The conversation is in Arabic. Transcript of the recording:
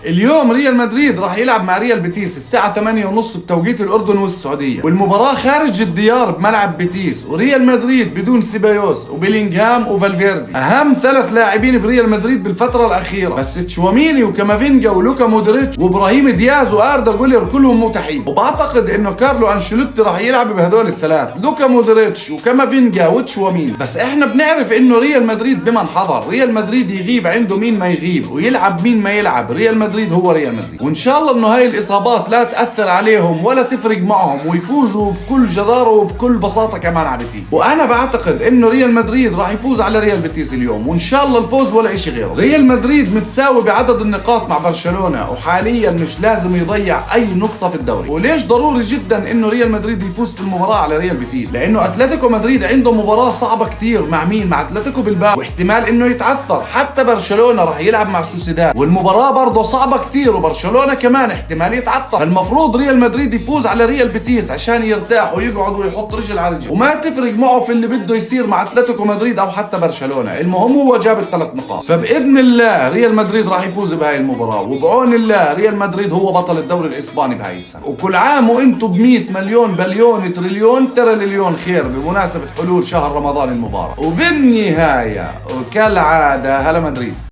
اليوم ريال مدريد راح يلعب مع ريال بيتيس الساعة 8:30 بتوقيت الأردن والسعودية، والمباراة خارج الديار بملعب بيتيس، وريال مدريد بدون سيبايوس وبيلينغهام وفالفيردي، أهم 3 لاعبين بريال مدريد بالفترة الأخيرة. بس تشواميني وكامافينجا ولوكا مودريتش وإبراهيم دياز وآردا جولر كلهم متاحين، وبعتقد إنه كارلو أنشيلوتي راح يلعب بهدول الثلاث، لوكا مودريتش وكامافينجا وتشواميني. بس إحنا بنعرف إنه ريال مدريد بمن حضر، ريال مدريد يغيب عنده مين ما يغيب ويلعب مين ما يلعب، ريال مدريد هو ريال مدريد. وإن شاء الله إنه هاي الإصابات لا تأثر عليهم ولا تفرق معهم ويفوزوا بكل جدارة وبكل بساطة كمان على بيتيس. وأنا بعتقد إنه ريال مدريد راح يفوز على ريال بيتيس اليوم، وإن شاء الله الفوز ولا إشي غيره. ريال مدريد متساوي بعدد النقاط مع برشلونة، وحاليا مش لازم يضيع أي نقطة في الدوري. وليش ضروري جدا إنه ريال مدريد يفوز في المباراة على ريال بيتيس؟ لأنه أتلتيكو مدريد عنده مباراة صعبة كتير مع مين؟ مع أتلتيكو بالباو، واحتمال إنه يتعثر. حتى برشلونة راح يلعب مع سوسيداد والمباراة برضه صعبة كتير، وبرشلونة كمان احتمال يتعثر. فالمفروض ريال مدريد يفوز على ريال بيتيس عشان يرتاح ويقعد ويحط رجل على رجل، وما تفرق معه في اللي بده يصير مع أتلتيكو مدريد أو حتى برشلونة. المهم هو جاب ال3 نقاط. فبإذن الله ريال مدريد راح يفوز بهاي المباراة، وبعون الله ريال مدريد هو بطل الدوري الإسباني بهاي السنة. وكل عام وانتم ب100 مليون بليون تريليون تريليون خير بمناسبة حلول شهر رمضان المبارك. وبالنهاية وكالعادة هلا مدريد.